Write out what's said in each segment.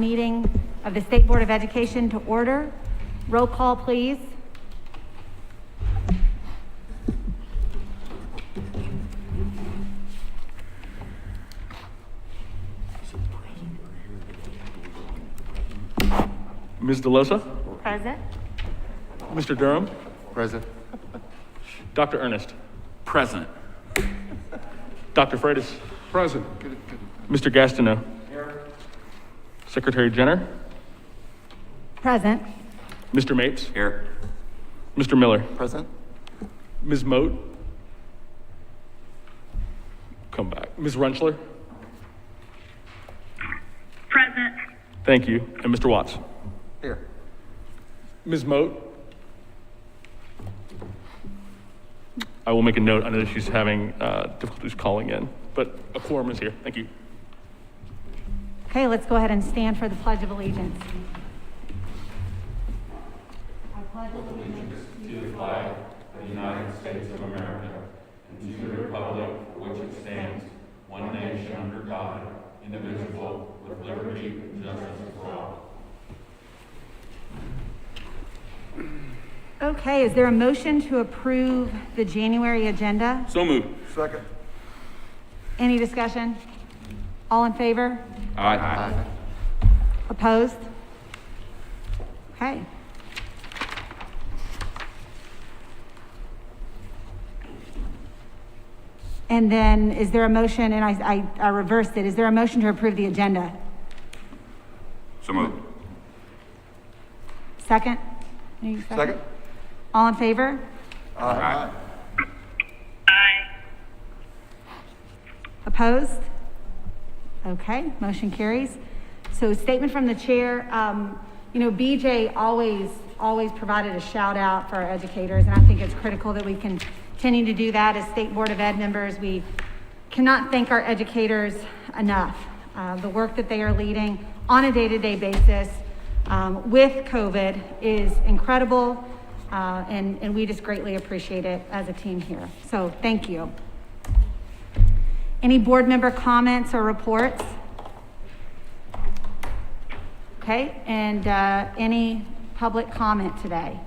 Meeting of the State Board of Education to order. Roll call, please. Ms. DeLosa? Present. Mr. Durham? Present. Dr. Ernest? Present. Dr. Freitas? Present. Mr. Gastineau? Secretary Jenner? Present. Mr. Mapes? Here. Mr. Miller? Present. Ms. Moat? Come back. Ms. Runchler? Present. Thank you. And Mr. Watts? Here. Ms. Moat? I will make a note. I know that she's having difficulties calling in, but a quorum is here. Thank you. Okay, let's go ahead and stand for the Pledge of Allegiance. Okay, is there a motion to approve the January agenda? So moved. Second. Any discussion? All in favor? Aye. Opposed? Okay. And then is there a motion, and I reversed it, is there a motion to approve the agenda? So moved. Second? Any Second. All in favor? Aye. Aye. Opposed? Okay, motion carries. So statement from the chair, BJ always provided a shout out for our educators, and I think it's critical that we continue to do that as State Board of Ed members. We cannot thank our educators enough. The work that they are leading on a day-to-day basis with COVID is incredible, and we just greatly appreciate it as a team here. So thank you. Any board member comments or reports? Okay, and any public comment today?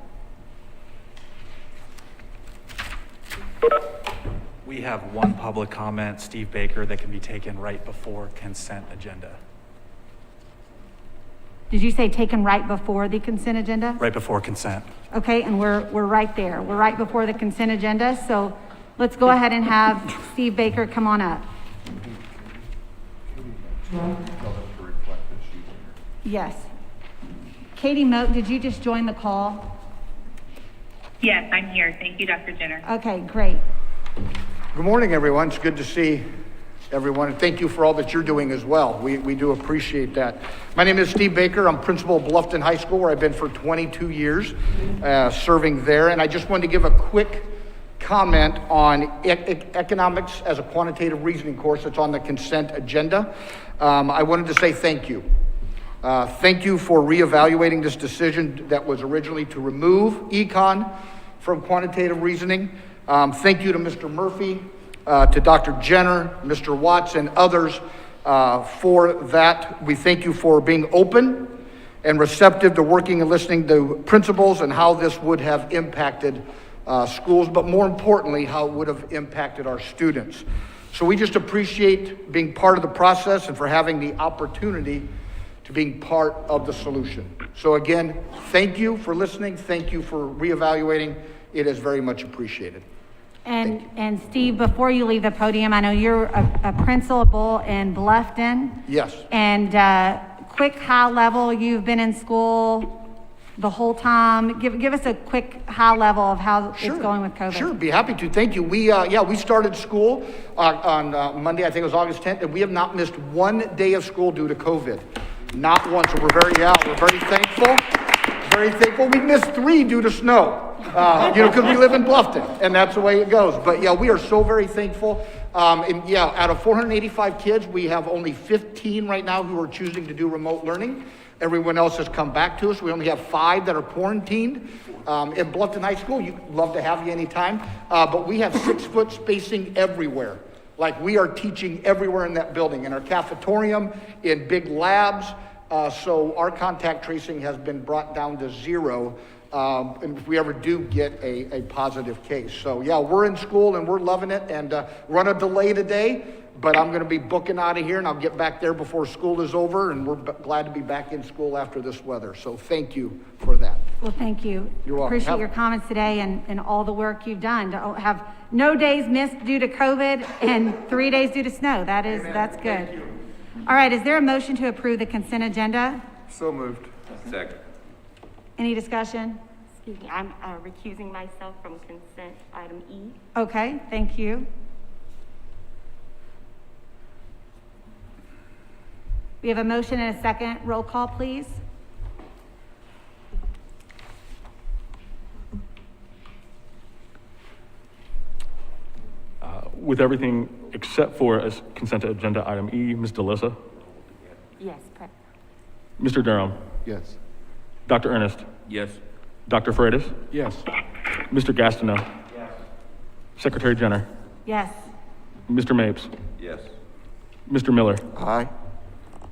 We have one public comment, Steve Baker, that can be taken right before consent agenda. Did you say taken right before the consent agenda? Right before consent. Okay, and we're right there. We're right before the consent agenda, so let's go ahead and have Steve Baker come on up. Yes. Katie Moat, did you just join the call? Yes, I'm here. Thank you, Dr. Jenner. Okay, great. Good morning, everyone. It's good to see everyone, and thank you for all that you're doing as well. We do appreciate that. My name is Steve Baker. I'm principal of Bluffton High School, where I've been for 22 years, serving there. And I just wanted to give a quick comment on economics as a quantitative reasoning course that's on the consent agenda. I wanted to say thank you. Thank you for reevaluating this decision that was originally to remove econ from quantitative reasoning. Thank you to Mr. Murphy, to Dr. Jenner, Mr. Watts, and others for that. We thank you for being open and receptive to working and listening to principals and how this would have impacted schools, but more importantly, how it would have impacted our students. So we just appreciate being part of the process and for having the opportunity to being part of the solution. So again, thank you for listening. Thank you for reevaluating. It is very much appreciated. And Steve, before you leave the podium, I know you're a principal in Bluffton. Yes. And quick high level, you've been in school the whole time. Give us a quick high level of how it's going with COVID. Sure, be happy to. Thank you. We started school on Monday, I think it was August 10th, and we have not missed one day of school due to COVID. Not once. So we're very thankful. Very thankful. We missed 3 due to snow, because we live in Bluffton, and that's the way it goes. But yeah, we are so very thankful. And yeah, out of 485 kids, we have only 15 right now who are choosing to do remote learning. Everyone else has come back to us. We only have 5 that are quarantined. In Bluffton High School, you'd love to have you anytime. But we have 6-foot spacing everywhere. Like we are teaching everywhere in that building, in our cafetorium, in big labs, So our contact tracing has been brought down to 0. And if we ever do get a positive case. So yeah, we're in school and we're loving it, and we're on a delay today, but I'm gonna be booking out of here and I'll get back there before school is over, and we're glad to be back in school after this weather. So thank you for that. Well, thank you. You're welcome. Appreciate your comments today and all the work you've done to have no days missed due to COVID and 3 days due to snow. That's good. Thank you. All right, is there a motion to approve the consent agenda? So moved. Second. Any discussion? Excuse me, I'm recusing myself from consent item E. Okay, thank you. We have a motion and a second. Roll call, please. With everything except for as consent agenda item E, Ms. DeLissa, Yes, Mr. Durham, Yes. Dr. Ernest, Yes. Dr. Freitas, Yes. Mr. Gastineau, Secretary Jenner, Yes. Mr. Mapes, Yes. Mr. Miller, Aye.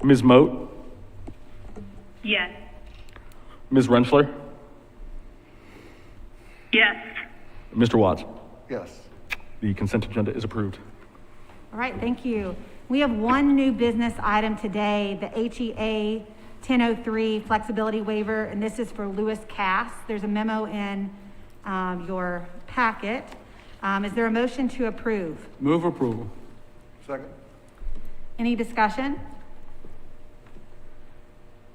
Ms. Moat, Yes. Ms. Rensselaer, Yes. Mr. Watts. Yes. The consent agenda is approved. All right, thank you. We have one new business item today, the HEA 1003 flexibility waiver, and this is for Lewis Cass. There's a memo in your packet. Is there a motion to approve? Move approval. Second. Any discussion?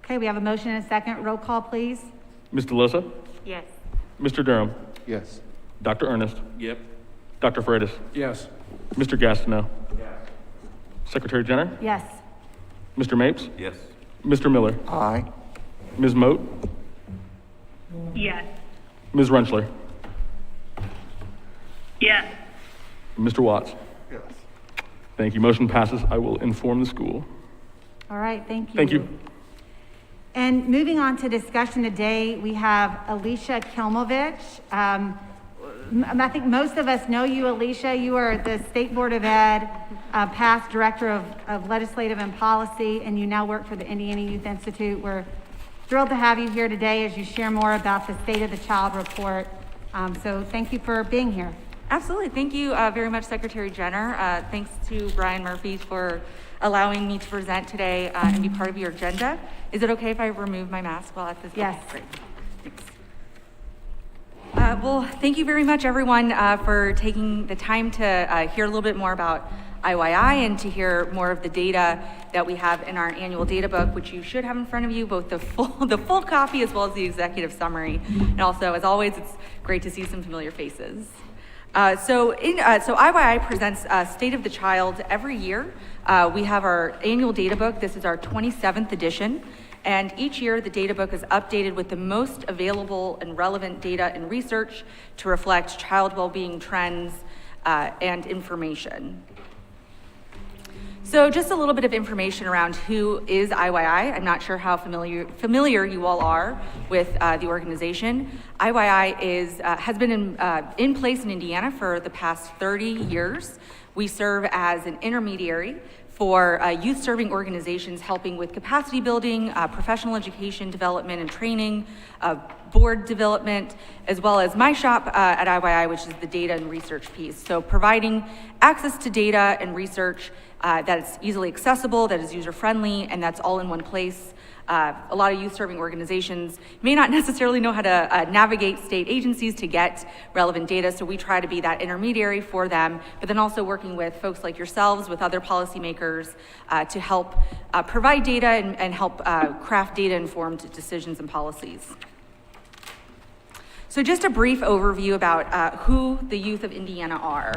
Okay, we have a motion and a second. Roll call, please. Ms. DeLissa, yes. Mr. Durham, Yes. Dr. Ernest, Yep. Dr. Freitas, Yes. Mr. Gastineau, Secretary Jenner, Yes. Mr. Mapes, Yes. Mr. Miller, Aye. Ms. Moat, Yes. Ms. Rensselaer, Yes. Mr. Watts. Yes. Thank you. Motion passes. I will inform the school. All right, thank you. Thank you. And moving on to discussion today, we have Alicia Kilmovich. I think most of us know you, Alicia. You are the State Board of Ed, past Director of Legislative and Policy, and you now work for the Indiana Youth Institute. We're thrilled to have you here today as you share more about the State of the Child report. So thank you for being here. Absolutely. Thank you very much, Secretary Jenner. Thanks to Brian Murphy for allowing me to present today and be part of your agenda. Is it okay if I remove my mask while at this? Yes. Okay, great. Thanks. Well, thank you very much, everyone, for taking the time to hear a little bit more about IYI and to hear more of the data that we have in our annual data book, which you should have in front of you, both the full copy as well as the executive summary. And also, as always, it's great to see some familiar faces. So IYI presents State of the Child every year. We have our annual data book. This is our 27th edition. And each year, the data book is updated with the most available and relevant data and research to reflect child well-being trends and information. So just a little bit of information around who is IYI. I'm not sure how familiar you all are with the organization. IYI has been in place in Indiana for the past 30 years. We serve as an intermediary for youth-serving organizations helping with capacity building, professional education development and training, board development, as well as my shop at IYI, which is the data and research piece. So providing access to data and research that's easily accessible, that is user-friendly, and that's all in one place. A lot of youth-serving organizations may not necessarily know how to navigate state agencies to get relevant data, so we try to be that intermediary for them, but then also working with folks like yourselves, with other policymakers, to help provide data and help craft data-informed decisions and policies. So just a brief overview about who the youth of Indiana are.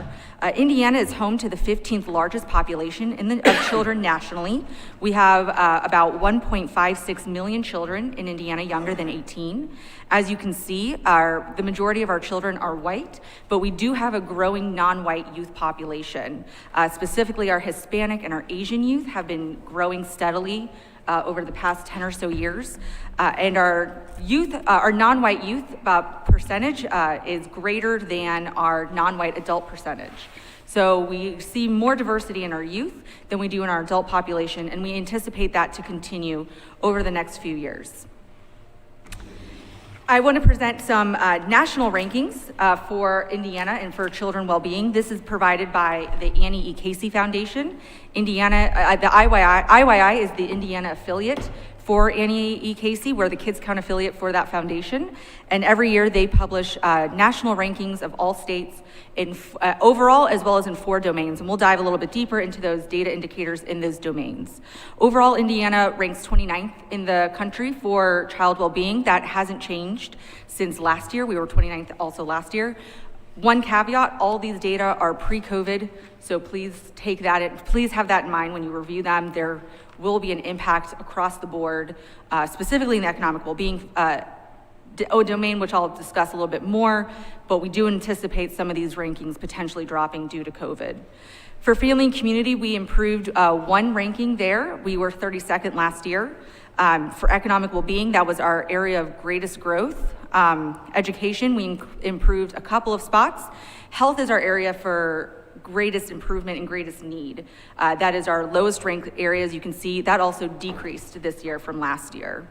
Indiana is home to the 15th largest population of children nationally. We have about 1.56 million children in Indiana younger than 18. As you can see, the majority of our children are white, but we do have a growing non-white youth population. Specifically, our Hispanic and our Asian youth have been growing steadily over the past 10 or so years. And our non-white youth percentage is greater than our non-white adult percentage. So we see more diversity in our youth than we do in our adult population, and we anticipate that to continue over the next few years. I want to present some national rankings for Indiana and for children well-being. This is provided by the Annie E. Casey Foundation. Indiana, the IYI is the Indiana affiliate for Annie E. Casey. We're the Kids Count affiliate for that foundation. And every year they publish national rankings of all states in overall as well as in 4 domains. And we'll dive a little bit deeper into those data indicators in those domains. Overall, Indiana ranks 29th in the country for child well-being. That hasn't changed since last year. We were 29th also last year. One caveat, all these data are pre-COVID, so please take that in, please have that in mind when you review them. There will be an impact across the board, specifically in the economic well-being domain, which I'll discuss a little bit more, but we do anticipate some of these rankings potentially dropping due to COVID. For family and community, we improved 1 ranking there. We were 32nd last year. For economic well-being, that was our area of greatest growth. Education, we improved a couple of spots. Health is our area for greatest improvement and greatest need. That is our lowest ranked areas. You can see that also decreased this year from last year.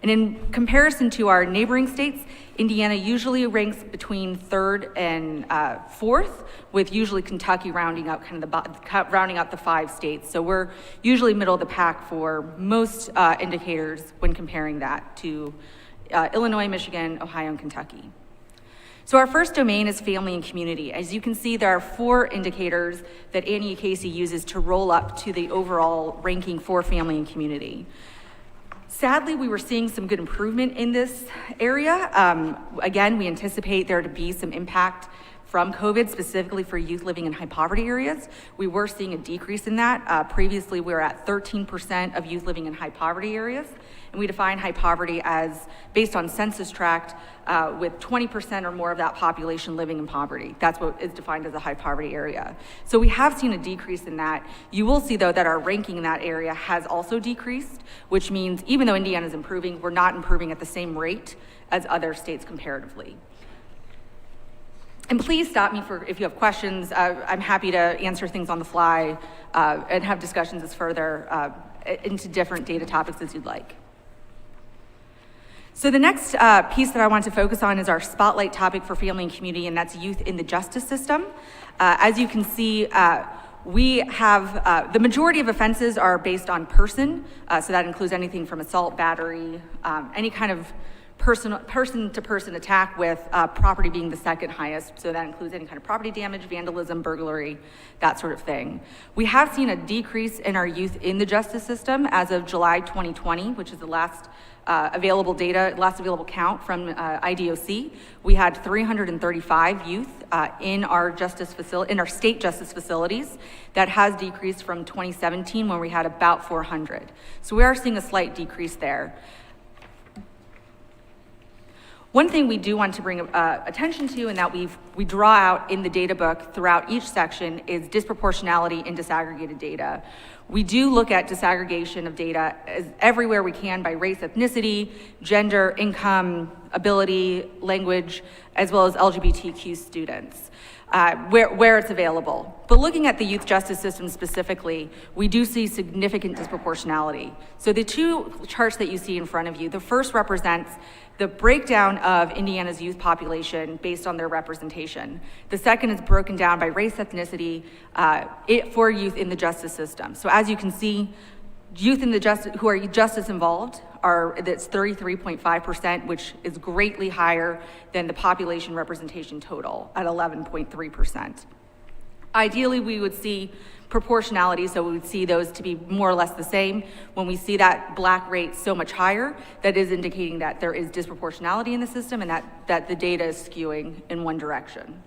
And in comparison to our neighboring states, Indiana usually ranks between 3rd and 4th, with usually Kentucky rounding out rounding out the 5 states. So we're usually middle of the pack for most indicators when comparing that to Illinois, Michigan, Ohio, and Kentucky. So our first domain is family and community. As you can see, there are 4 indicators that Annie E. Casey uses to roll up to the overall ranking for family and community. Sadly, we were seeing some good improvement in this area. Again, we anticipate there to be some impact from COVID, specifically for youth living in high poverty areas. We were seeing a decrease in that. Previously, we were at 13% of youth living in high poverty areas. And we define high poverty as based on census tract with 20% or more of that population living in poverty. That's what is defined as a high poverty area. So we have seen a decrease in that. You will see though that our ranking in that area has also decreased, which means even though Indiana is improving, we're not improving at the same rate as other states comparatively. And please stop me if you have questions. I'm happy to answer things on the fly and have discussions as further into different data topics as you'd like. So the next piece that I want to focus on is our spotlight topic for family and community, and that's youth in the justice system. As you can see, we have, the majority of offenses are based on person, so that includes anything from assault, battery, any kind of person-to-person attack, with property being the second highest, so that includes any kind of property damage, vandalism, burglary, that sort of thing. We have seen a decrease in our youth in the justice system as of July 2020, which is the last available data, last available count from IDOC. We had 335 youth in our state justice facilities. That has decreased from 2017 when we had about 400. So we are seeing a slight decrease there. One thing we do want to bring attention to, and that we draw out in the data book throughout each section, is disproportionality in disaggregated data. We do look at disaggregation of data everywhere we can by race, ethnicity, gender, income, ability, language, as well as LGBTQ students, where it's available. But looking at the youth justice system specifically, we do see significant disproportionality. So the 2 charts that you see in front of you, the first represents the breakdown of Indiana's youth population based on their representation. The second is broken down by race, ethnicity, for youth in the justice system. So as you can see, youth in the who are justice involved that's 33.5%, which is greatly higher than the population representation total at 11.3%. Ideally, we would see proportionality, so we would see those to be more or less the same. When we see that black rate so much higher, that is indicating that there is disproportionality in the system and that the data is skewing in one direction.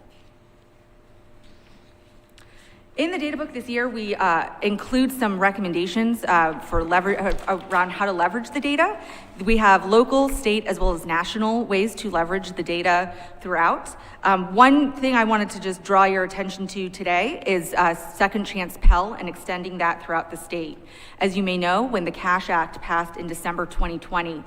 In the data book this year, we include some recommendations around how to leverage the data. We have local, state, as well as national ways to leverage the data throughout. One thing I wanted to just draw your attention to today is Second Chance Pell and extending that throughout the state. As you may know, when the Cash Act passed in December 2020,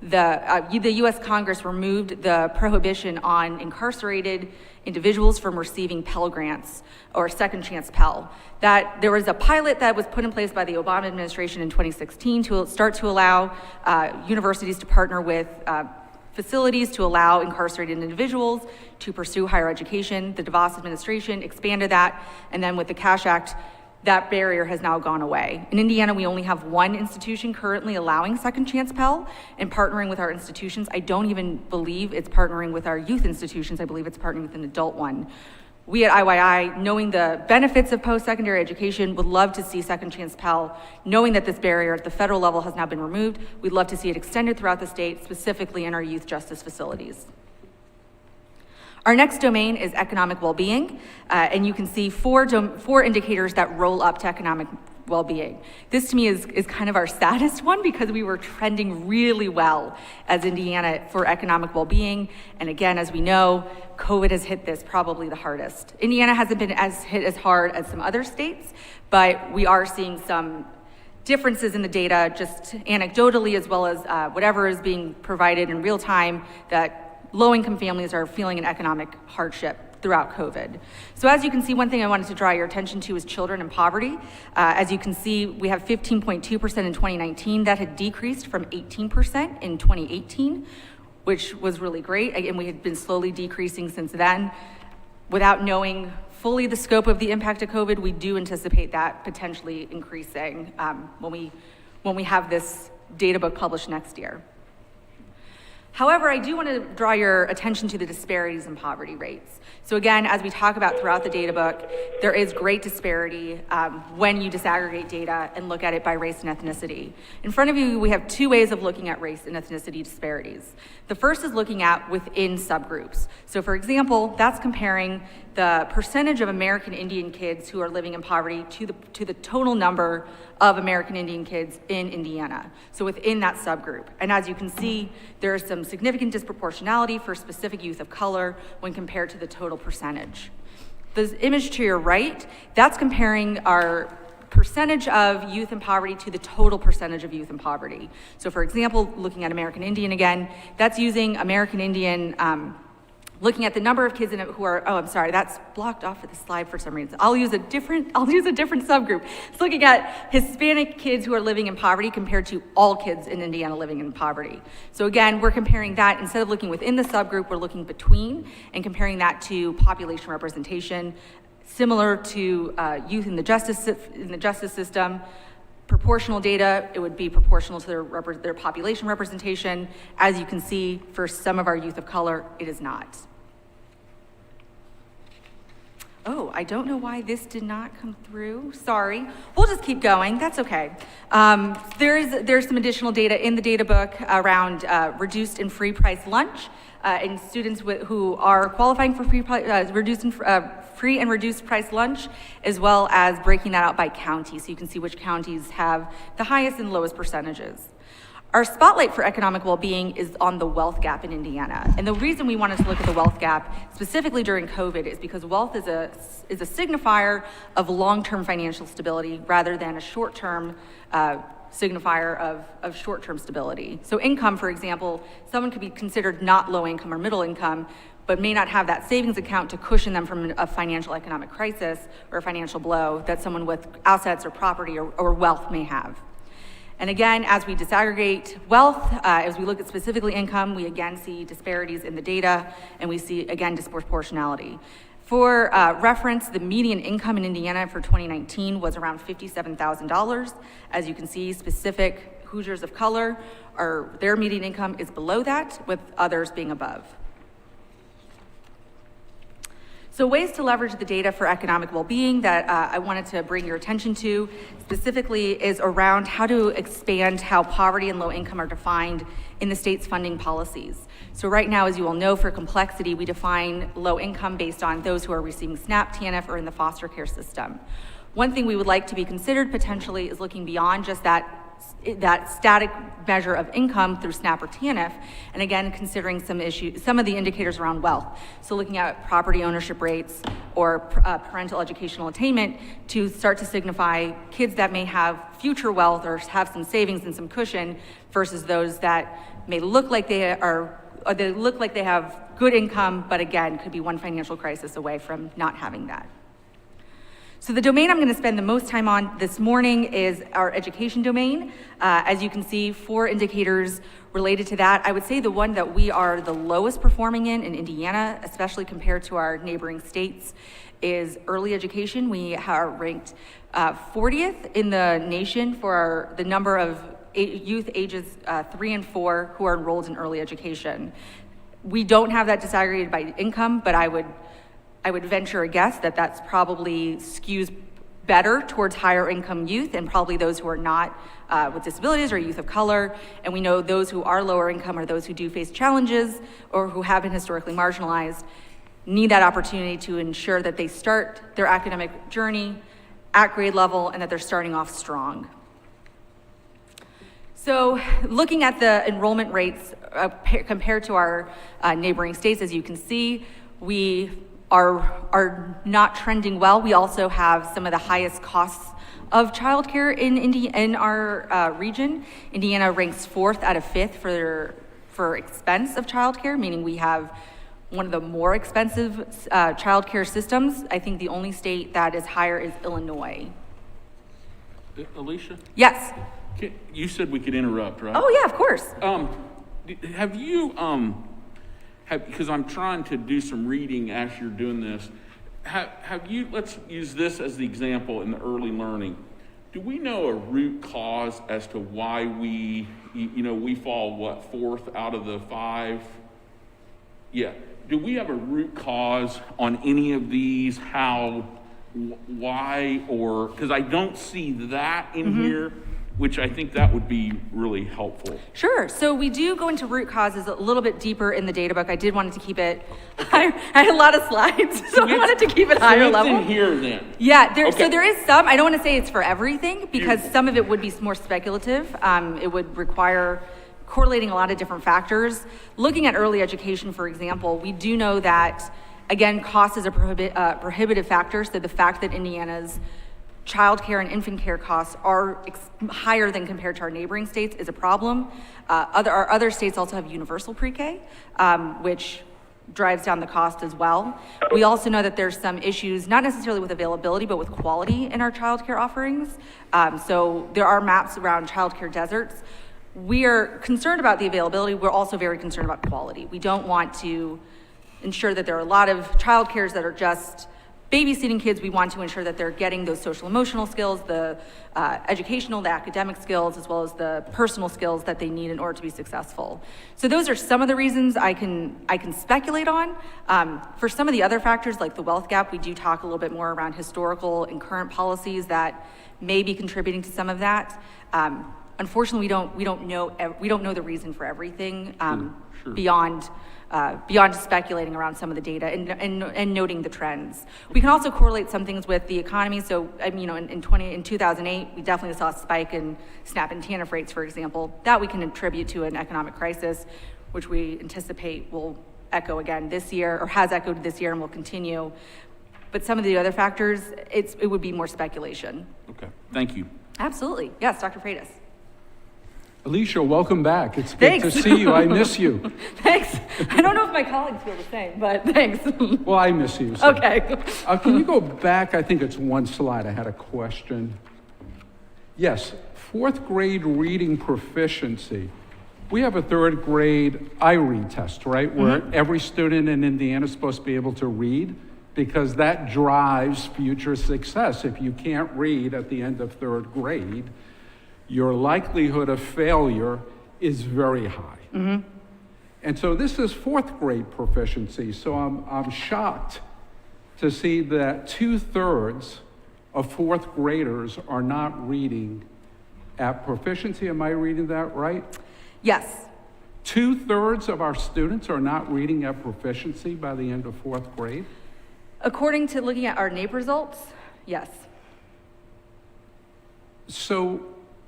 the U.S. Congress removed the prohibition on incarcerated individuals from receiving Pell Grants or Second Chance Pell. That there was a pilot that was put in place by the Obama administration in 2016 to start to allow universities to partner with facilities to allow incarcerated individuals to pursue higher education. The DeVos administration expanded that, and then with the Cash Act, that barrier has now gone away. In Indiana, we only have one institution currently allowing Second Chance Pell and partnering with our institutions. I don't even believe it's partnering with our youth institutions. I believe it's partnering with an adult one. We at IYI, knowing the benefits of post-secondary education, would love to see Second Chance Pell, knowing that this barrier at the federal level has now been removed. We'd love to see it extended throughout the state, specifically in our youth justice facilities. Our next domain is economic well-being, and you can see four indicators that roll up to economic well-being. This to me is kind of our saddest one because we were trending really well as Indiana for economic well-being, and again, as we know, COVID has hit this probably the hardest. Indiana hasn't been hit as hard as some other states, but we are seeing some differences in the data, just anecdotally as well as whatever is being provided in real time, that low-income families are feeling an economic hardship throughout COVID. So as you can see, one thing I wanted to draw your attention to is children in poverty. As you can see, we have 15.2% in 2019. That had decreased from 18% in 2018, which was really great. And we had been slowly decreasing since then. Without knowing fully the scope of the impact of COVID, we do anticipate that potentially increasing when we have this data book published next year. However, I do want to draw your attention to the disparities in poverty rates. So again, as we talk about throughout the data book, there is great disparity when you disaggregate data and look at it by race and ethnicity. In front of you, we have two ways of looking at race and ethnicity disparities. The first is looking at within subgroups. So for example, that's comparing the percentage of American Indian kids who are living in poverty to the total number of American Indian kids in Indiana. So within that subgroup. And as you can see, there is some significant disproportionality for specific youth of color when compared to the total percentage. The image to your right, that's comparing our percentage of youth in poverty to the total percentage of youth in poverty. So for example, looking at American Indian again, that's using American Indian, looking at the number of kids in it who are, oh, I'm sorry, that's blocked off of the slide for some reason. I'll use a different subgroup. It's looking at Hispanic kids who are living in poverty compared to all kids in Indiana living in poverty. So again, we're comparing that, instead of looking within the subgroup, we're looking between and comparing that to population representation, similar to youth in the justice system. Proportional data, it would be proportional to their population representation. As you can see, for some of our youth of color, it is not. Oh, I don't know why this did not come through. Sorry. We'll just keep going. That's okay. There's some additional data in the data book around reduced and free price lunch and students who are qualifying for free and reduced price lunch, as well as breaking that out by county, so you can see which counties have the highest and lowest percentages. Our spotlight for economic well-being is on the wealth gap in Indiana. And the reason we wanted to look at the wealth gap, specifically during COVID, is because wealth is a signifier of long-term financial stability rather than a short-term signifier of short-term stability. So income, for example, someone could be considered not low income or middle income, but may not have that savings account to cushion them from a financial economic crisis or a financial blow that someone with assets or property or wealth may have. And again, as we disaggregate wealth, as we look at specifically income, we again see disparities in the data, and we see, again, disproportionality. For reference, the median income in Indiana for 2019 was around $57,000. As you can see, specific Hoosiers of color, their median income is below that, with others being above. So ways to leverage the data for economic well-being that I wanted to bring your attention to specifically is around how to expand how poverty and low income are defined in the state's funding policies. So right now, as you all know, for complexity, we define low income based on those who are receiving SNAP, TANF, or in the foster care system. One thing we would like to be considered potentially is looking beyond just that that static measure of income through SNAP or TANF, and again, considering some of the indicators around wealth. So looking at property ownership rates or parental educational attainment to start to signify kids that may have future wealth or have some savings and some cushion versus those that may look like they have good income, but again, could be one financial crisis away from not having that. So the domain I'm going to spend the most time on this morning is our education domain. As you can see, 4 indicators related to that. I would say the one that we are the lowest performing in Indiana, especially compared to our neighboring states, is early education. We are ranked 40th in the nation for the number of youth ages 3 and 4 who are enrolled in early education. We don't have that disaggregated by income, but I would venture a guess that that's probably skews better towards higher income youth and probably those who are not with disabilities or youth of color. And we know those who are lower income or those who do face challenges or who have been historically marginalized need that opportunity to ensure that they start their academic journey at grade level and that they're starting off strong. So looking at the enrollment rates compared to our neighboring states, as you can see, we are not trending well. We also have some of the highest costs of childcare in our region. Indiana ranks 4th out of 5th for expense of childcare, meaning we have one of the more expensive childcare systems. I think the only state that is higher is Illinois. Alicia, Yes. you said we could interrupt, right? Oh yeah, of course. Have you, because I'm trying to do some reading as you're doing this, have you, let's use this as the example in the early learning. Do we know a root cause as to why we fall, 4th out of the 5? Yeah. Do we have a root cause on any of these, why, or, because I don't see that in here, which I think that would be really helpful. Sure. So we do go into root causes a little bit deeper in the data book. I did want to keep it higher. I had a lot of slides, so I wanted to keep it higher level. In here then. Yeah, so Okay. there is some. I don't want to say it's for everything because some of it would be more speculative. It would require correlating a lot of different factors. Looking at early education, for example, we do know that, again, cost is a prohibitive factor. So the fact that Indiana's childcare and infant care costs are higher than compared to our neighboring states is a problem. Our other states also have universal pre-K, which drives down the cost as well. We also know that there's some issues, not necessarily with availability, but with quality in our childcare offerings. So there are maps around childcare deserts. We are concerned about the availability. We're also very concerned about quality. We don't want to ensure that there are a lot of childcares that are just babysitting kids. We want to ensure that they're getting those social emotional skills, the educational, the academic skills, as well as the personal skills that they need in order to be successful. So those are some of the reasons I can speculate on. For some of the other factors like the wealth gap, we do talk a little bit more around historical and current policies that may be contributing to some of that. Unfortunately, we don't know the reason for everything beyond speculating around some of the data and noting the trends. We can also correlate some things with the economy. So, in 2008, we definitely saw a spike in SNAP and TANF rates, for example. That we can attribute to an economic crisis, which we anticipate will echo again this year, or has echoed this year and will continue. But some of the other factors, it would be more speculation. Okay, thank you. Absolutely. Yes, Dr. Freitas. Alicia, welcome back. It's good Thanks. to see you. I miss you. Thanks. I don't know if my colleagues feel the same, but thanks. Well, I miss you. So. Okay. Can you go back? I think it's one slide. I had a question. Yes, 4th grade reading proficiency. We have a 3rd grade iRead test, right? Where every student in Indiana is supposed to be able to read because that drives future success. If you can't read at the end of 3rd grade, your likelihood of failure is very high. And so this is 4th grade proficiency. So I'm shocked to see that 2/3 of 4th graders are not reading at proficiency. Am I reading that right? Yes. 2/3 of our students are not reading at proficiency by the end of 4th grade. According to looking at our NAEP results, yes. So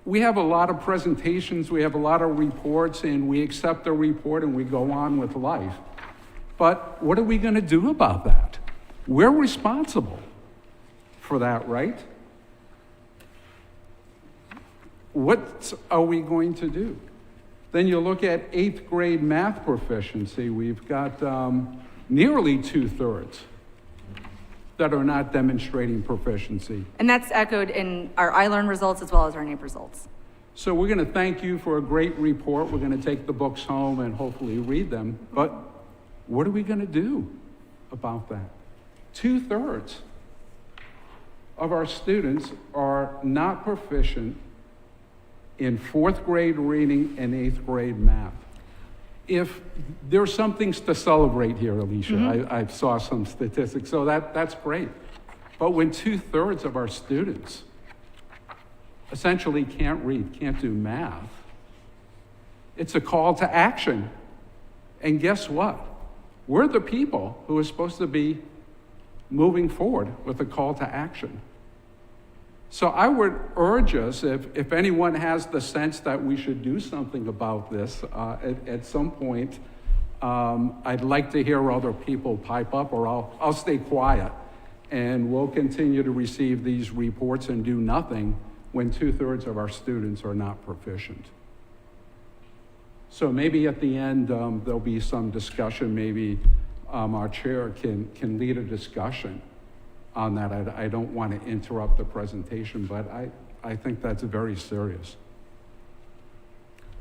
we have a lot of presentations, we have a lot of reports, and we accept the report and we go on with life. But what are we going to do about that? We're responsible for that, right? What are we going to do? Then you look at 8th grade math proficiency, we've got nearly 2/3 that are not demonstrating proficiency. And that's echoed in our iLearn results as well as our NAEP results. So we're going to thank you for a great report. We're going to take the books home and hopefully read them. But what are we going to do about that? 2/3 of our students are not proficient in 4th grade reading and 8th grade math. If there's some things to celebrate here, Alicia, I saw some statistics, so that's great. But when 2/3 of our students essentially can't read, can't do math, it's a call to action. And guess what? We're the people who are supposed to be moving forward with a call to action. So I would urge us, if anyone has the sense that we should do something about this at some point, I'd like to hear other people pipe up, or I'll stay quiet. And we'll continue to receive these reports and do nothing when 2/3 of our students are not proficient. So maybe at the end, there'll be some discussion. Maybe our chair can lead a discussion on that. I don't want to interrupt the presentation, but I think that's very serious.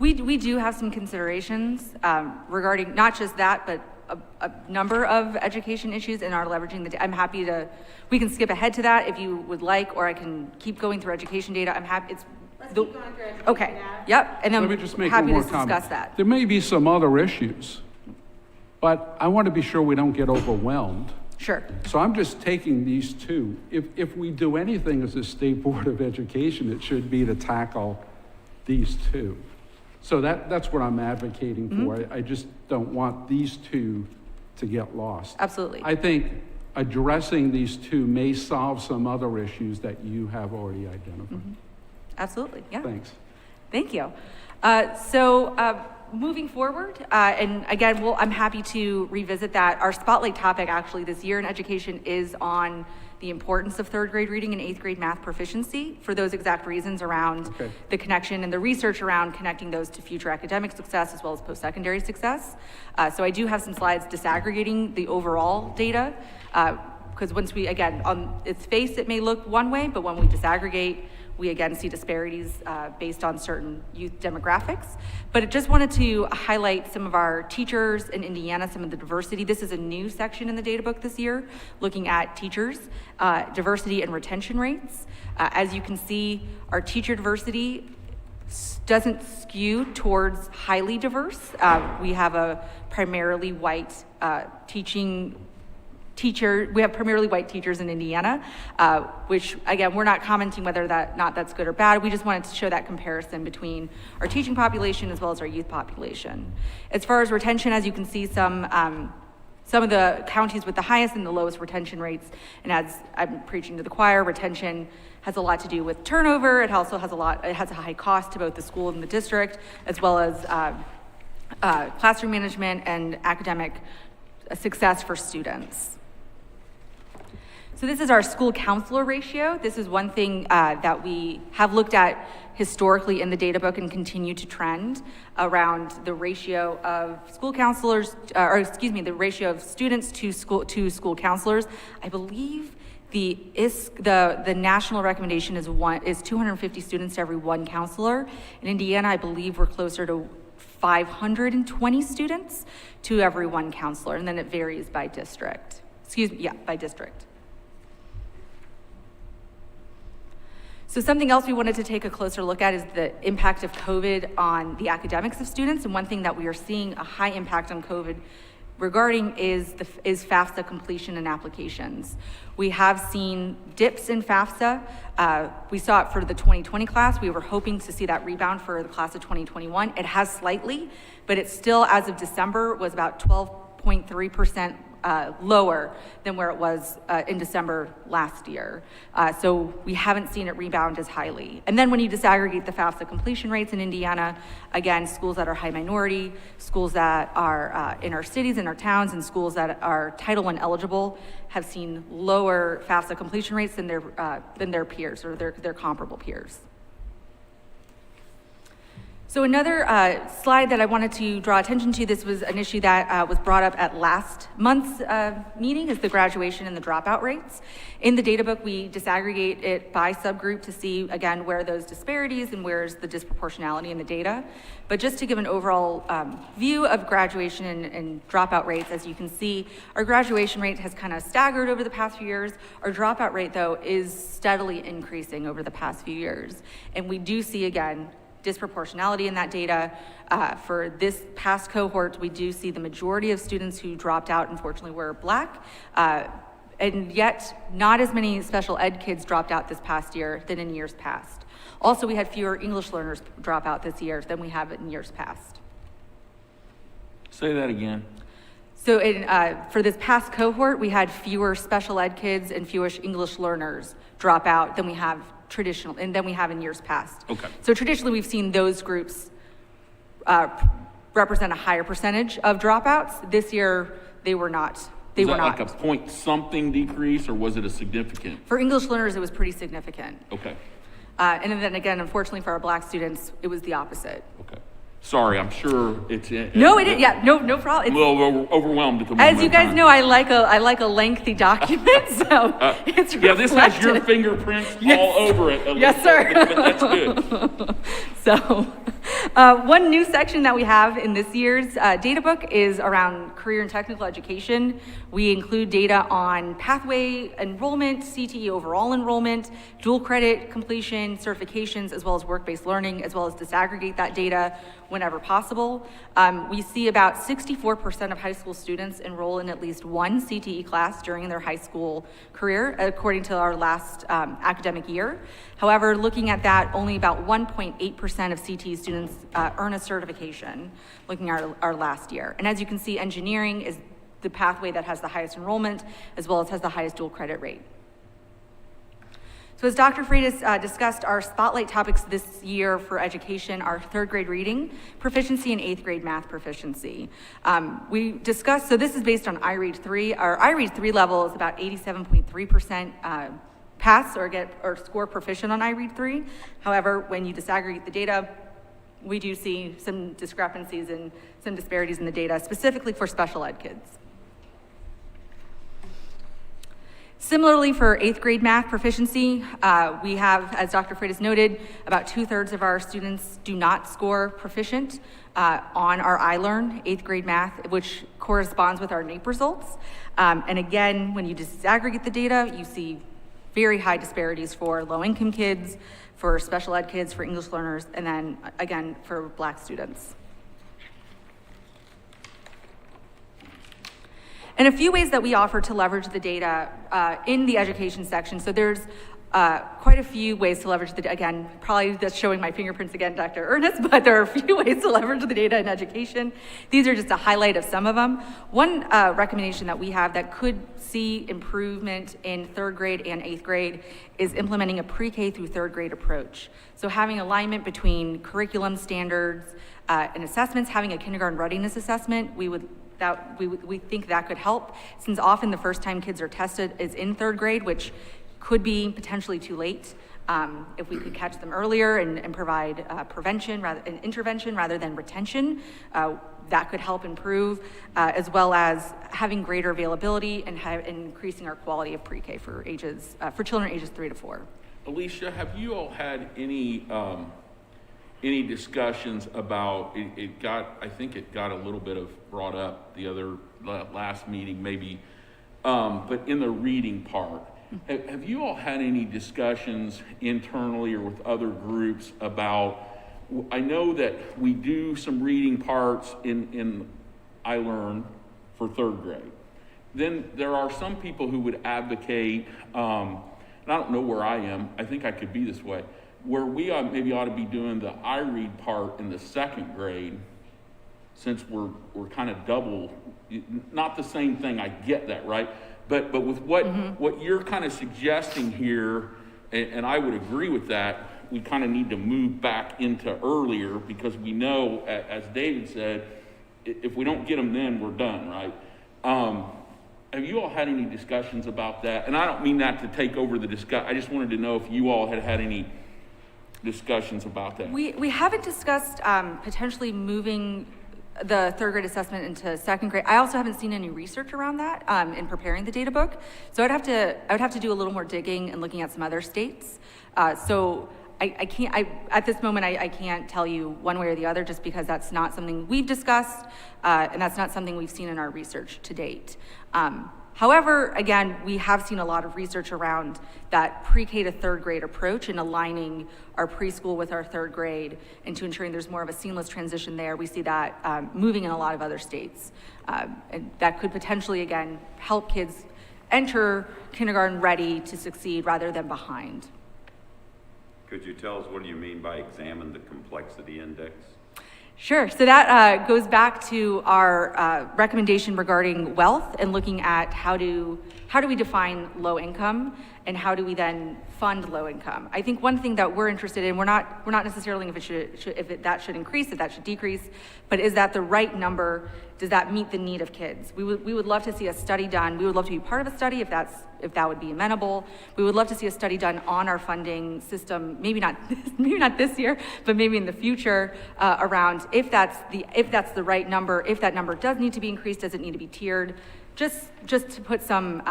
We do have some considerations regarding not just that, but a number of education issues in our leveraging the. I'm happy to. We can skip ahead to that if you would like, or I can keep going through education data. I'm happy. Let's keep going through education Okay. data. Yep. And then Let me just make happy one more to comment. discuss that. There may be some other issues, but I want to be sure we don't get overwhelmed. Sure. So I'm just taking these two. If we do anything as a State Board of Education, it should be to tackle these two. So that's what I'm advocating for. I just don't want these two to get lost. Absolutely. I think addressing these two may solve some other issues that you have already identified. Absolutely. Yeah. Thanks. Thank you. Moving forward, and again, I'm happy to revisit that. Our spotlight topic actually this year in education is on the importance of 3rd grade reading and 8th grade math proficiency for those exact reasons around the connection and the research around connecting those to future academic success as well as post-secondary success. So I do have some slides disaggregating the overall data because once we, again, on its face, it may look one way, but when we disaggregate, we again see disparities based on certain youth demographics. But I just wanted to highlight some of our teachers in Indiana, some of the diversity. This is a new section in the data book this year, looking at teachers, diversity and retention rates. As you can see, our teacher diversity doesn't skew towards highly diverse. We have a primarily white we have primarily white teachers in Indiana, which again, we're not commenting whether that's good or bad. We just wanted to show that comparison between our teaching population as well as our youth population. As far as retention, as you can see, some of the counties with the highest and the lowest retention rates, and as I'm preaching to the choir, retention has a lot to do with turnover. It also has it has a high cost to both the school and the district, as well as classroom management and academic success for students. So this is our school counselor ratio. This is one thing that we have looked at historically in the data book and continue to trend around the ratio of school counselors, the ratio of students to school counselors. I believe the national recommendation is 250 students to every one counselor. In Indiana, I believe we're closer to 520 students to every one counselor, and then it varies by district. By district. So something else we wanted to take a closer look at is the impact of COVID on the academics of students. And one thing that we are seeing a high impact on COVID regarding is FAFSA completion and applications. We have seen dips in FAFSA. We saw it for the 2020 class. We were hoping to see that rebound for the class of 2021. It has slightly, but it still, as of December, was about 12.3% lower than where it was in December last year. So we haven't seen it rebound as highly. And then when you disaggregate the FAFSA completion rates in Indiana, again, schools that are high minority, schools that are in our cities, in our towns, and schools that are Title I eligible have seen lower FAFSA completion rates than their peers or their comparable peers. So another slide that I wanted to draw attention to, this was an issue that was brought up at last month's meeting, is the graduation and the dropout rates. In the data book, we disaggregate it by subgroup to see, again, where are those disparities and where's the disproportionality in the data. But just to give an overall view of graduation and dropout rates, as you can see, our graduation rate has kind of staggered over the past few years. Our dropout rate, though, is steadily increasing over the past few years. And we do see, again, disproportionality in that data. For this past cohort, we do see the majority of students who dropped out, unfortunately, were Black, and yet not as many special ed kids dropped out this past year than in years past. Also, we had fewer English learners drop out this year than we have in years past. Say that again. So for this past cohort, we had fewer special ed kids and fewer English learners drop out than we have in years past. Okay. So traditionally, we've seen those groups represent a higher percentage of dropouts. This year, they were not. Was that like a point something decrease, or was it a significant? For English learners, it was pretty significant. Okay. And then again, unfortunately for our Black students, it was the opposite. Okay. Sorry, I'm sure it's. No, it is. Yeah, no problem. I'm a little overwhelmed at the moment. As you guys know, I like a lengthy document, so it's yeah. This has your reflected. fingerprints Yes. all over it. Yes, sir. But that's good. So, one new section that we have in this year's data book is around career and technical education. We include data on pathway enrollment, CTE overall enrollment, dual credit completion, certifications, as well as work-based learning, as well as disaggregate that data whenever possible. We see about 64% of high school students enroll in at least one CTE class during their high school career, according to our last academic year. However, looking at that, only about 1.8% of CTE students earn a certification, looking at our last year. And as you can see, engineering is the pathway that has the highest enrollment, as well as has the highest dual credit rate. So as Dr. Freitas discussed, our spotlight topics this year for education are third grade reading proficiency and eighth grade math proficiency. We discussed, so this is based on iRead 3. Our iRead 3 level is about 87.3% pass or score proficient on iRead 3. However, when you disaggregate the data, we do see some discrepancies and some disparities in the data, specifically for special ed kids. Similarly, for eighth grade math proficiency, we have, as Dr. Freitas noted, about 2/3 of our students do not score proficient on our iLearn eighth grade math, which corresponds with our NAEP results. And again, when you disaggregate the data, you see very high disparities for low-income kids, for special ed kids, for English learners, and then again, for Black students. And a few ways that we offer to leverage the data in the education section. So there's quite a few ways to leverage the data. Again, probably just showing my fingerprints again, Dr. Ernest, but there are a few ways to leverage the data in education. These are just a highlight of some of them. One recommendation that we have that could see improvement in third grade and eighth grade is implementing a pre-K through third grade approach. So having alignment between curriculum standards and assessments, having a kindergarten readiness assessment, we think that could help, since often the first time kids are tested is in third grade, which could be potentially too late. If we could catch them earlier and provide intervention rather than retention, that could help improve, as well as having greater availability and increasing our quality of pre-K for children ages 3 to 4. Alicia, have you all had any discussions about I think it got a little bit of brought up the other last meeting maybe, but in the reading part, have you all had any discussions internally or with other groups about, I know that we do some reading parts in iLearn for third grade. Then there are some people who would advocate, and I don't know where I am, I think I could be this way, where we maybe ought to be doing the iRead part in the second grade, since we're kind of double not the same thing, I get that, right? But with what you're kind of suggesting here, and I would agree with that, we kind of need to move back into earlier, because we know, as David said, if we don't get them then, we're done, right? Have you all had any discussions about that? And I don't mean that to take over the discussion. I just wanted to know if you all had any discussions about that. We haven't discussed potentially moving the third grade assessment into second grade. I also haven't seen any research around that in preparing the data book. So I would have to do a little more digging and looking at some other states. So I can't, at this moment, I can't tell you one way or the other, just because that's not something we've discussed, and that's not something we've seen in our research to date. However, again, we have seen a lot of research around that pre-K to third grade approach and aligning our preschool with our third grade into ensuring there's more of a seamless transition there. We see that moving in a lot of other states. And that could potentially, again, help kids enter kindergarten ready to succeed rather than behind. Could you tell us what do you mean by examine the complexity index? Sure. So that goes back to our recommendation regarding wealth and looking at how do we define low income and how do we then fund low income. I think one thing that we're interested in, we're not necessarily if that should increase, if that should decrease, but is that the right number? Does that meet the need of kids? We would love to see a study done. We would love to be part of a study if that would be amenable. We would love to see a study done on our funding system, maybe not this year, but maybe in the future, around if that's the right number, if that number does need to be increased, does it need to be tiered? Just to put some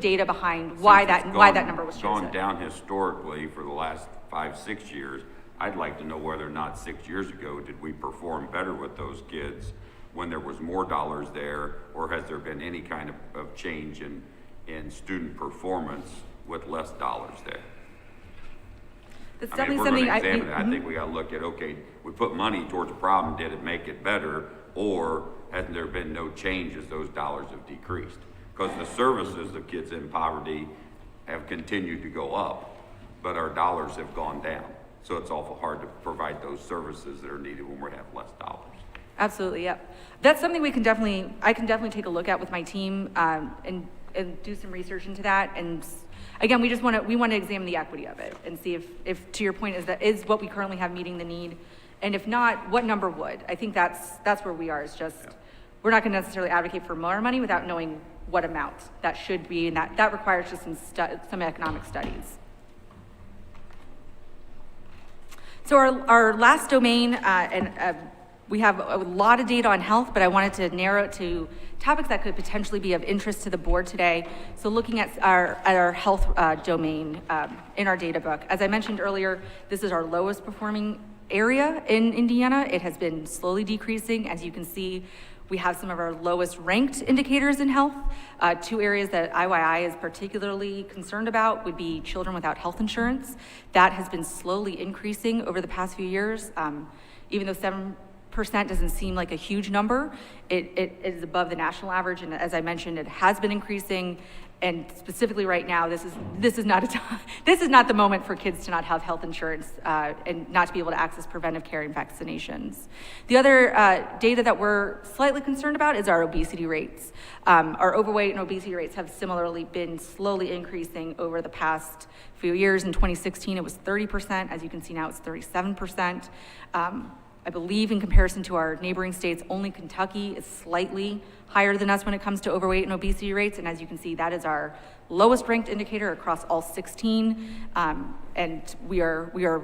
data behind why that number was chosen. Gone down historically for the last 5-6 years. I'd like to know whether or not 6 years ago did we perform better with those kids when there was more dollars there, or has there been any kind of change in student performance with less dollars there? That's I mean, definitely if we're something going to examine it, I think we got to look at, okay, we put money towards a problem, did it make it better, or hasn't there been no change as those dollars have decreased? Because the services of kids in poverty have continued to go up, but our dollars have gone down. So it's awful hard to provide those services that are needed when we have less dollars. Absolutely, yep. That's something I can definitely take a look at with my team and do some research into that. And again, we want to examine the equity of it and see if to your point is what we currently have meeting the need, and if not, what number would. I think that's where we are. Is just we're not going to necessarily advocate for more money without knowing what amount that should be, and that requires just some economic studies. So our last domain, we have a lot of data on health, but I wanted to narrow it to topics that could potentially be of interest to the board today. So looking at our health domain in our data book. As I mentioned earlier, this is our lowest performing area in Indiana. It has been slowly decreasing. As you can see, we have some of our lowest ranked indicators in health. Two areas that IYI is particularly concerned about would be children without health insurance. That has been slowly increasing over the past few years. Even though 7% doesn't seem like a huge number, it is above the national average, and as I mentioned, it has been increasing. And specifically right now, this is not the moment for kids to not have health insurance and not to be able to access preventive care and vaccinations. The other data that we're slightly concerned about is our obesity rates. Our overweight and obesity rates have similarly been slowly increasing over the past few years. In 2016, it was 30%. As you can see now, it's 37%. I believe in comparison to our neighboring states, only Kentucky is slightly higher than us when it comes to overweight and obesity rates. And as you can see, that is our lowest ranked indicator across all 16. And we are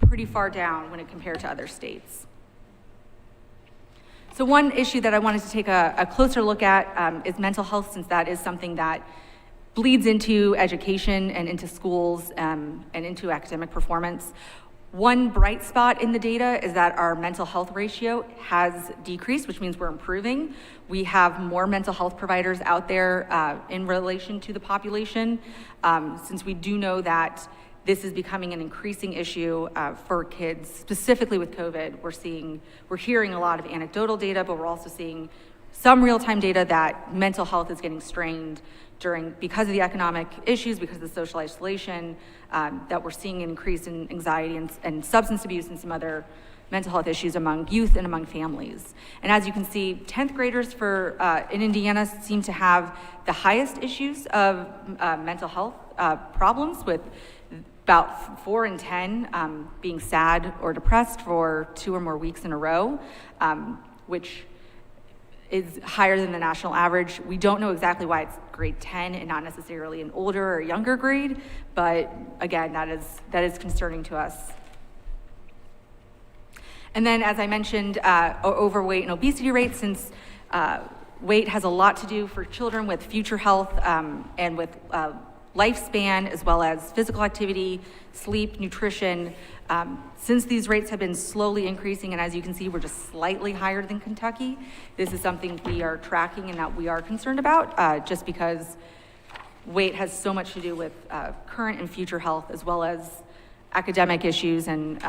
pretty far down when it compared to other states. So one issue that I wanted to take a closer look at is mental health, since that is something that bleeds into education and into schools and into academic performance. One bright spot in the data is that our mental health ratio has decreased, which means we're improving. We have more mental health providers out there in relation to the population, since we do know that this is becoming an increasing issue for kids, specifically with COVID. We're hearing a lot of anecdotal data, but we're also seeing some real-time data that mental health is getting strained because of the economic issues, because of the social isolation, that we're seeing an increase in anxiety and substance abuse and some other mental health issues among youth and among families. And as you can see, 10th graders in Indiana seem to have the highest issues of mental health problems, with about 4 in 10 being sad or depressed for 2 or more weeks in a row, which is higher than the national average. We don't know exactly why it's grade 10 and not necessarily an older or younger grade, but again, that is concerning to us. And then, as I mentioned, overweight and obesity rates, since weight has a lot to do for children with future health and with lifespan, as well as physical activity, sleep, nutrition. Since these rates have been slowly increasing, and as you can see, we're just slightly higher than Kentucky, this is something we are tracking and that we are concerned about, just because weight has so much to do with current and future health, as well as academic issues and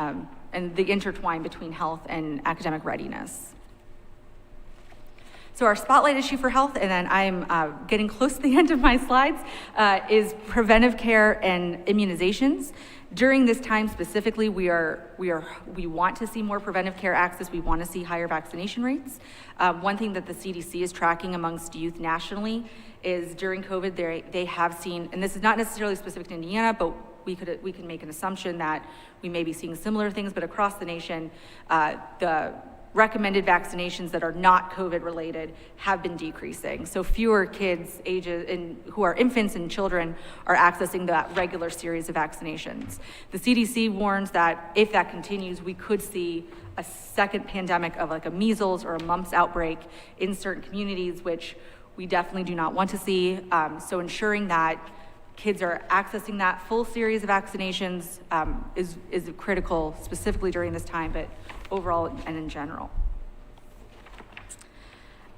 the intertwine between health and academic readiness. So our spotlight issue for health, and then I'm getting close to the end of my slides, is preventive care and immunizations. During this time specifically, we want to see more preventive care access. We want to see higher vaccination rates. One thing that the CDC is tracking amongst youth nationally is during COVID, they have seen, and this is not necessarily specific to Indiana, but we can make an assumption that we may be seeing similar things, but across the nation, the recommended vaccinations that are not COVID related have been decreasing. So fewer kids who are infants and children are accessing that regular series of vaccinations. The CDC warns that if that continues, we could see a second pandemic of like a measles or a mumps outbreak in certain communities, which we definitely do not want to see. So ensuring that kids are accessing that full series of vaccinations is critical, specifically during this time, but overall and in general.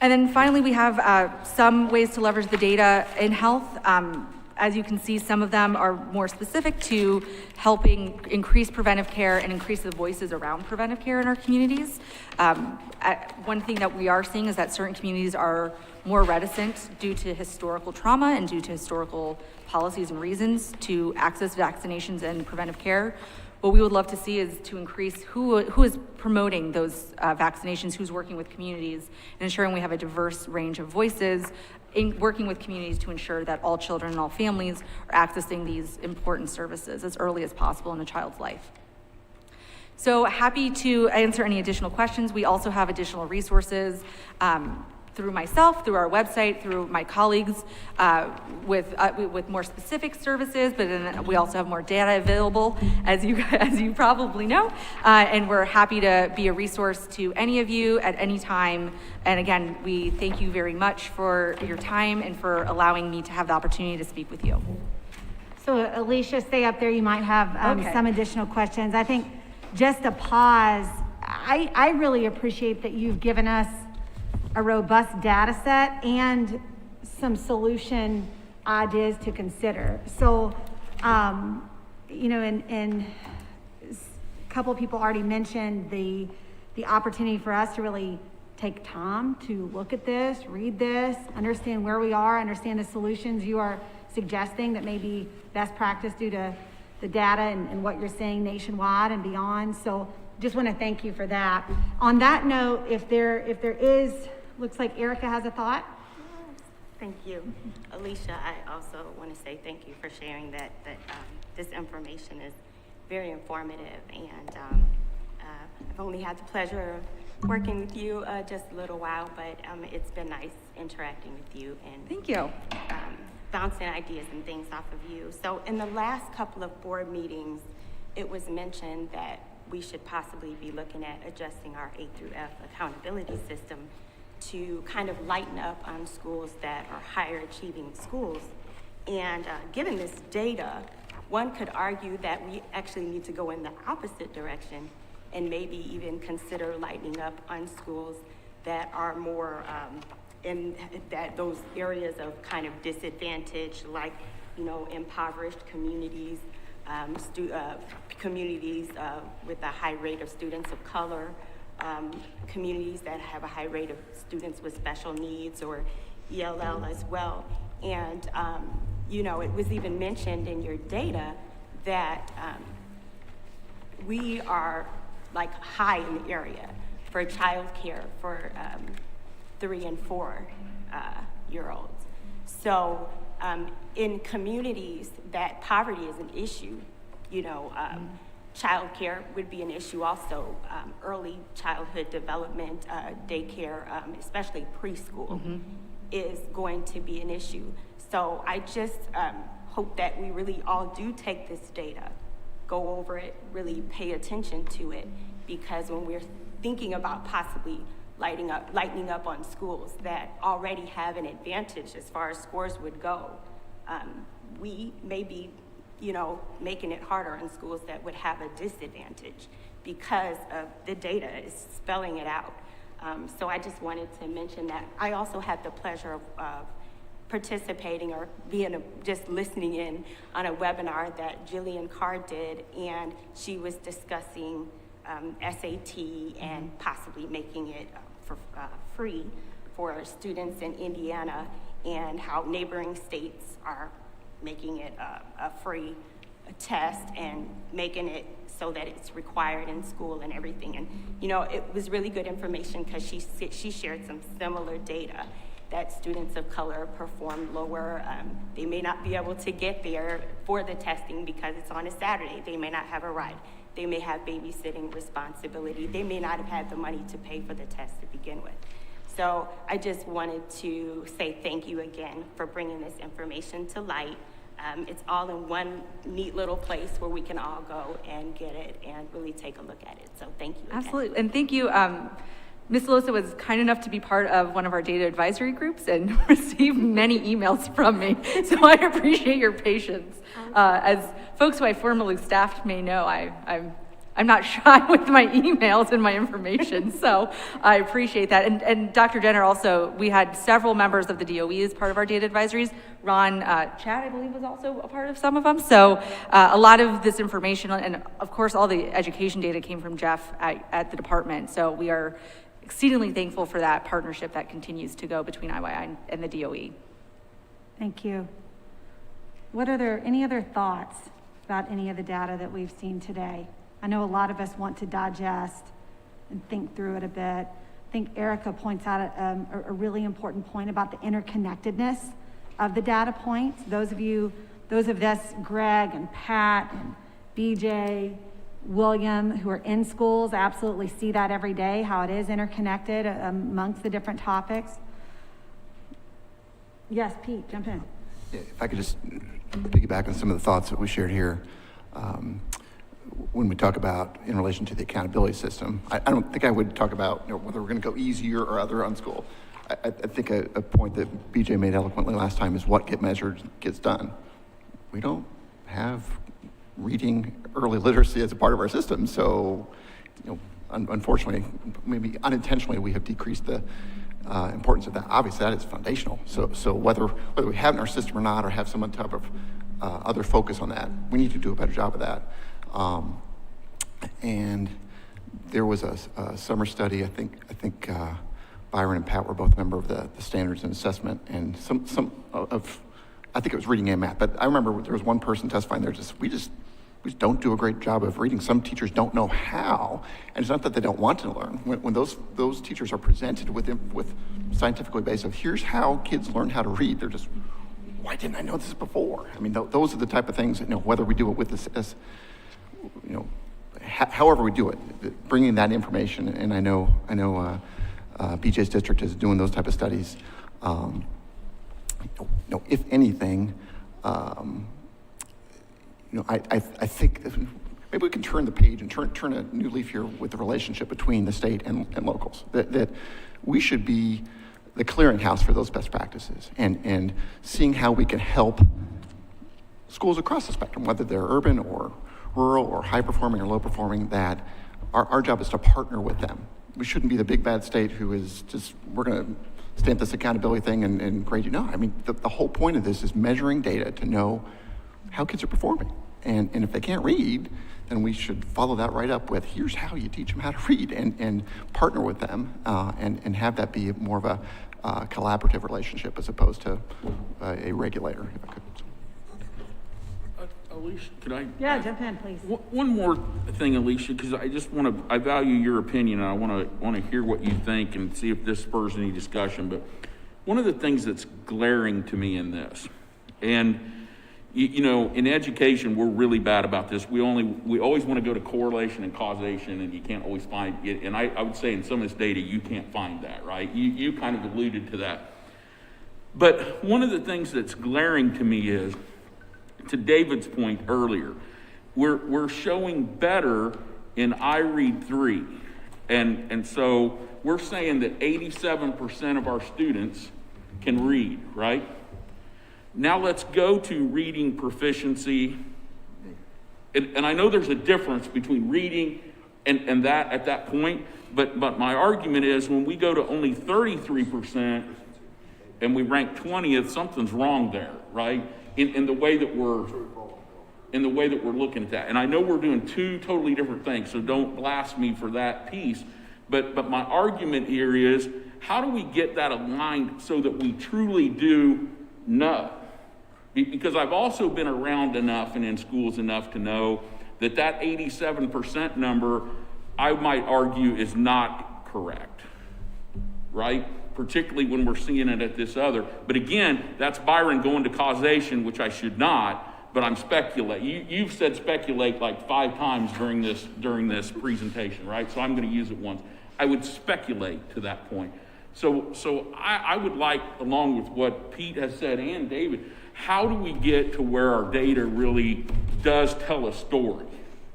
And then finally, we have some ways to leverage the data in health. As you can see, some of them are more specific to helping increase preventive care and increase the voices around preventive care in our communities. One thing that we are seeing is that certain communities are more reticent due to historical trauma and due to historical policies and reasons to access vaccinations and preventive care. What we would love to see is to increase who is promoting those vaccinations, who's working with communities, and ensuring we have a diverse range of voices in working with communities to ensure that all children and all families are accessing these important services as early as possible in a child's life. So happy to answer any additional questions. We also have additional resources through myself, through our website, through my colleagues with more specific services, but then we also have more data available, as you probably know, and we're happy to be a resource to any of you at any time. And again, we thank you very much for your time and for allowing me to have the opportunity to speak with you. So Alicia, stay up there. You might have Okay. some additional questions. I think just a pause. I really appreciate that you've given us a robust data set and some solution ideas to consider. So, you know, and a couple of people already mentioned the opportunity for us to really take time to look at this, read this, understand where we are, understand the solutions you are suggesting that may be best practice due to the data and what you're saying nationwide and beyond. So just want to thank you for that. On that note, if there is, looks like Erica has a thought. Thank you. Alicia, I also want to say thank you for sharing that this information is very informative, and I've only had the pleasure of working with you just a little while, but it's been nice interacting with you and Thank you. bouncing ideas and things off of you. So in the last couple of board meetings, it was mentioned that we should possibly be looking at adjusting our A through F accountability system to kind of lighten up on schools that are higher achieving schools. And given this data, one could argue that we actually need to go in the opposite direction and maybe even consider lightening up on schools that are more in those areas of kind of disadvantage, like, you know, impoverished communities, communities with a high rate of students of color, communities that have a high rate of students with special needs or ELL as well. And, you know, it was even mentioned in your data that we are like high in the area for childcare for 3 and 4 year olds. So in communities that poverty is an issue, you know, childcare would be an issue also. Early childhood development, daycare, especially preschool, is going to be an issue. So I just hope that we really all do take this data, go over it, really pay attention to it, because when we're thinking about possibly lightening up on schools that already have an advantage as far as scores would go, we may be, you know, making it harder on schools that would have a disadvantage because of the data is spelling it out. So I just wanted to mention that. I also had the pleasure of participating or just listening in on a webinar that Jillian Carr did, and she was discussing SAT and possibly making it for free for students in Indiana, and how neighboring states are making it a free test and making it so that it's required in school and everything. And you know, it was really good information because she shared some similar data that students of color perform lower. They may not be able to get there for the testing because it's on a Saturday. They may not have a ride. They may have babysitting responsibility. They may not have had the money to pay for the test to begin with. So I just wanted to say thank you again for bringing this information to light. It's all in one neat little place where we can all go and get it and really take a look at it. So thank you again. Absolutely, and thank you. Ms. Losa was kind enough to be part of one of our data advisory groups and received many emails from me. So I appreciate your patience. As folks who I formerly staffed may know, I'm not shy with my emails and my information, so I appreciate that. And Dr. Jenner also, we had several members of the DOE as part of our data advisories. Ron Chad, I believe, was also a part of some of them. So a lot of this information, and of course all the education data came from Jeff at the department. So we are exceedingly thankful for that partnership that continues to go between IYI and the DOE. Thank you. What are there any other thoughts about any of the data that we've seen today? I know a lot of us want to digest and think through it a bit. I think Erica points out a really important point about the interconnectedness of the data points. Those of us, Greg and Pat and BJ, William, who are in schools, absolutely see that every day, how it is interconnected amongst the different topics. Yes, Pete, jump in. Yeah, if I could just piggyback on some of the thoughts that we shared here. When we talk about in relation to the accountability system, I don't think I would talk about whether we're going to go easier or other on school. I think a point that BJ made eloquently last time is what gets measured gets done. We don't have reading early literacy as a part of our system, so unfortunately, maybe unintentionally, we have decreased the importance of that. Obviously, that is foundational. So whether we have it in our system or not, or have some type of other focus on that, we need to do a better job of that. And there was a summer study. I think Byron and Pat were both a member of the standards and assessment, and some of I think it was reading and math. But I remember there was one person testifying. We just don't do a great job of reading. Some teachers don't know how, and it's not that they don't want to learn. When those teachers are presented with scientifically based of here's how kids learn how to read, they're just, why didn't I know this before? I mean, those are the type of things whether we do it with this as however we do it, bringing that information, and I know BJ's district is doing those type of studies. If anything, I think maybe we can turn the page and turn a new leaf here with the relationship between the state and locals. That we should be the clearinghouse for those best practices, and seeing how we can help schools across the spectrum, whether they're urban or rural or high performing or low performing, that our job is to partner with them. We shouldn't be the big bad state who is just, we're going to stamp this accountability thing and grade you. No, I mean, the whole point of this is measuring data to know how kids are performing. And if they can't read, then we should follow that right up with, here's how you teach them how to read, and partner with them, and have that be more of a collaborative relationship as opposed to a regulator. If I could. Alicia, could I? Yeah, jump in, please. One more thing, Alicia, because I value your opinion, and I want to hear what you think and see if this spurs any discussion. But one of the things that's glaring to me in this, and you know, in education, we're really bad about this. We always want to go to correlation and causation, and you can't always find it. And I would say in some of this data, you can't find that, right? You kind of alluded to that. But one of the things that's glaring to me is, to David's point earlier, we're showing better in iRead 3. And so we're saying that 87% of our students can read, right? Now let's go to reading proficiency. And I know there's a difference between reading and that at that point, but my argument is when we go to only 33% and we rank 20th, something's wrong there, right? In the way that we're looking at that. And I know we're doing two totally different things, so don't blast me for that piece. But my argument here is, how do we get that aligned so that we truly do know? Because I've also been around enough and in schools enough to know that 87% number, I might argue, is not correct, right? Particularly when we're seeing it at this other. But again, that's Byron going to causation, which I should not, but I'm speculating. You've said speculate like 5 times during this presentation, right? So I'm going to use it once. I would speculate to that point. So I would like, along with what Pete has said and David, how do we get to where our data really does tell a story?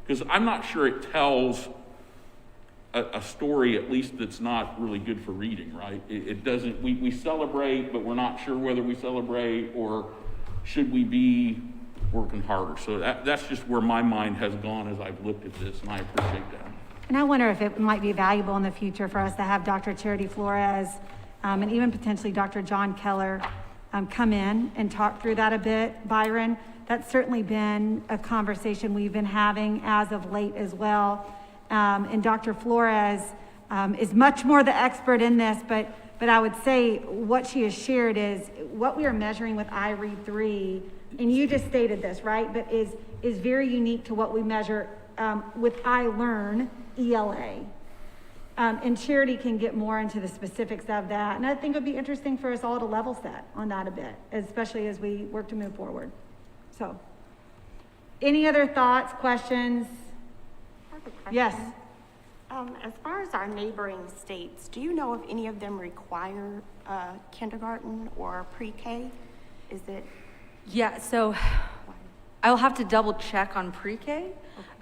Because I'm not sure it tells a story, at least, that's not really good for reading, right? It doesn't, we celebrate, but we're not sure whether we celebrate or should we be working harder. So that's just where my mind has gone as I've looked at this, and I appreciate that. And I wonder if it might be valuable in the future for us to have Dr. Charity Flores and even potentially Dr. John Keller come in and talk through that a bit. Byron, that's certainly been a conversation we've been having as of late as well. And Dr. Flores is much more the expert in this, but I would say what she has shared is what we are measuring with iRead 3, and you just stated this, right? But is very unique to what we measure with iLearn ELA. And Charity can get more into the specifics of that. And I think it would be interesting for us all to level set on that a bit, especially as we work to move forward. So, any other thoughts, questions? I have a question. Yes. As far as our neighboring states, do you know if any of them require kindergarten or pre-K? Is it? Yeah, so I'll have to double check on pre-K.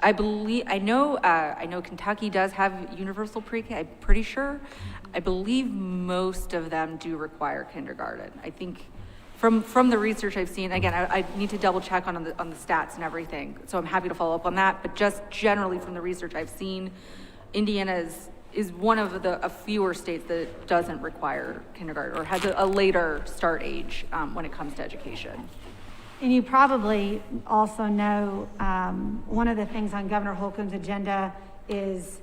I know Kentucky does have universal pre-K, I'm pretty sure. I believe most of them do require kindergarten. I think from the research I've seen, again, I need to double check on the stats and everything. So I'm happy to follow up on that, but just generally from the research I've seen, Indiana is one of a fewer states that doesn't require kindergarten or has a later start age when it comes to education. And you probably also know one of the things on Governor Holcomb's agenda is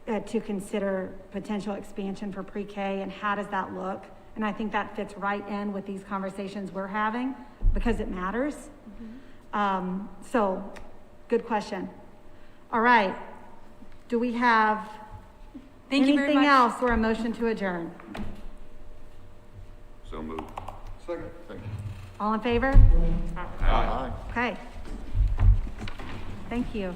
to consider potential expansion for pre-K, and how does that look? And I think that fits right in with these conversations we're having because it matters. Mm-hmm. So, good question. All right. Do we have anything else or a motion to adjourn? So moved. Second. Thank you. All in favor? Aye. Okay. Thank you.